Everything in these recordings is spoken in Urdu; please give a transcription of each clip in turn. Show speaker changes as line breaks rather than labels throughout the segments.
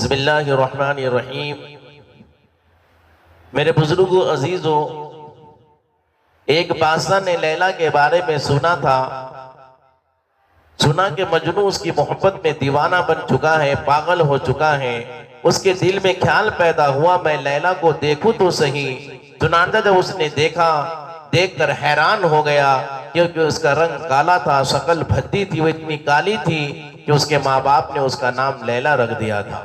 بسم اللہ الرحمن الرحیم۔ میرے بزرگوں عزیزوں، ایک بادشاہ نے لیلا کے بارے میں سنا کہ مجنوں اس کی محبت میں دیوانہ بن چکا ہے، پاگل ہو چکا ہے۔ اس کے دل میں خیال پیدا ہوا میں لیلا کو دیکھوں تو صحیح۔ چنانچہ جب اس نے دیکھ کر حیران ہو گیا، کیونکہ اس کا رنگ کالا تھا، شکل بھدی تھی، وہ اتنی کالی تھی کہ اس کے ماں باپ نے اس کا نام لیلا رکھ دیا تھا۔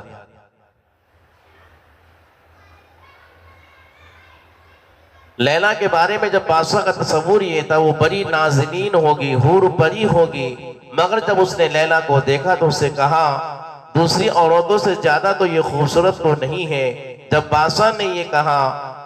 لیلا کے بارے میں جب بادشاہ کا تصور یہ تھا، وہ بڑی نازنین ہوگی، حور پری ہوگی، مگر جب اس نے لیلا کو دیکھا تو اس سے کہا دوسری عورتوں سے زیادہ تو یہ خوبصورت تو نہیں ہے۔ جب بادشاہ نے یہ کہا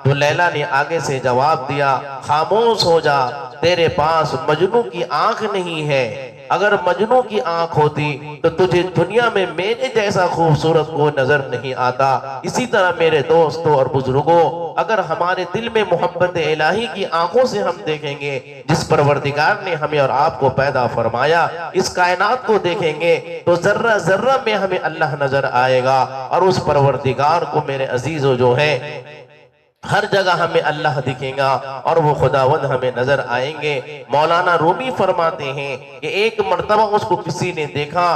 تو لیلا نے آگے سے جواب دیا، خاموش ہو جا، تیرے پاس مجنوں کی آنکھ نہیں ہے۔ اگر مجنوں کی آنکھ ہوتی تو تجھے دنیا میں میرے جیسا خوبصورت کوئی نظر نہیں آتا۔ اسی طرح میرے دوستوں اور بزرگوں، اگر ہمارے دل میں محبت الہی کی آنکھوں سے ہم دیکھیں گے، جس پروردگار نے ہمیں اور آپ کو پیدا فرمایا، اس کائنات کو دیکھیں گے تو ذرہ ذرہ میں ہمیں اللہ نظر آئے گا، اور اس پروردگار کو میرے عزیزوں جو ہے ہر جگہ ہمیں اللہ دکھیں گا اور وہ خداوند ہمیں نظر آئیں گے۔ مولانا رومی فرماتے ہیں کہ ایک مرتبہ اس کو کسی نے دیکھا،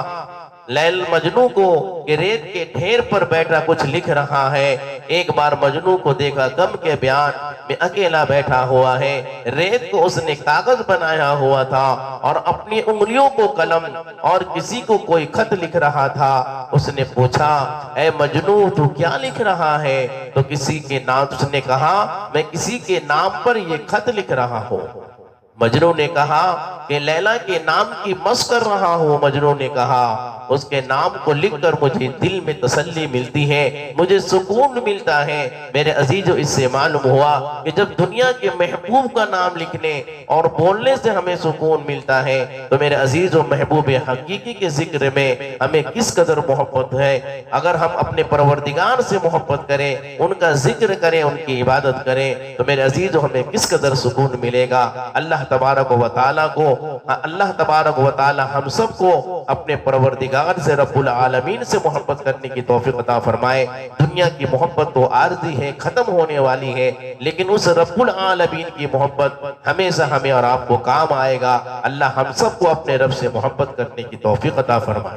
لیل مجنوں کو، کہ ریت کے ڈھیر پر بیٹھا کچھ لکھ رہا ہے۔ ایک بار مجنوں کو دیکھا غم کے بیان میں اکیلا بیٹھا ہوا ہے، ریت کو اس نے کاغذ بنایا ہوا تھا اور اپنی انگلیوں کو قلم، اور کسی کو کوئی خط لکھ رہا تھا۔ اس نے پوچھا، اے مجنوں تو کیا لکھ رہا ہے؟ تو کسی کے نام، اس نے کہا میں کسی کے نام پر یہ خط لکھ رہا ہوں۔ مجنوں نے کہا کہ لیلا کے نام کی مس کر رہا ہوں۔ مجنوں نے کہا اس کے نام کو لکھ کر مجھے دل میں تسلی ملتی ہے، مجھے سکون ملتا ہے۔ میرے عزیزوں، اس سے معلوم ہوا کہ جب دنیا کے محبوب کا نام لکھنے اور بولنے سے ہمیں سکون ملتا ہے، تو میرے عزیزوں محبوب حقیقی کے ذکر میں ہمیں کس قدر محبت ہے۔ اگر ہم اپنے پروردگار سے محبت کریں، ان کا ذکر کریں، ان کی عبادت کریں، تو میرے عزیزوں ہمیں کس قدر سکون ملے گا۔ اللہ تبارک و تعالی ہم سب کو اپنے پروردگار سے، رب العالمین سے محبت کرنے کی توفیق عطا فرمائے۔ دنیا کی محبت تو عارضی ہے، ختم ہونے والی ہے، لیکن اس رب العالمین کی محبت ہمیشہ ہمیں اور آپ کو کام آئے گا۔ اللہ ہم سب کو اپنے رب سے محبت کرنے کی توفیق عطا فرمائے۔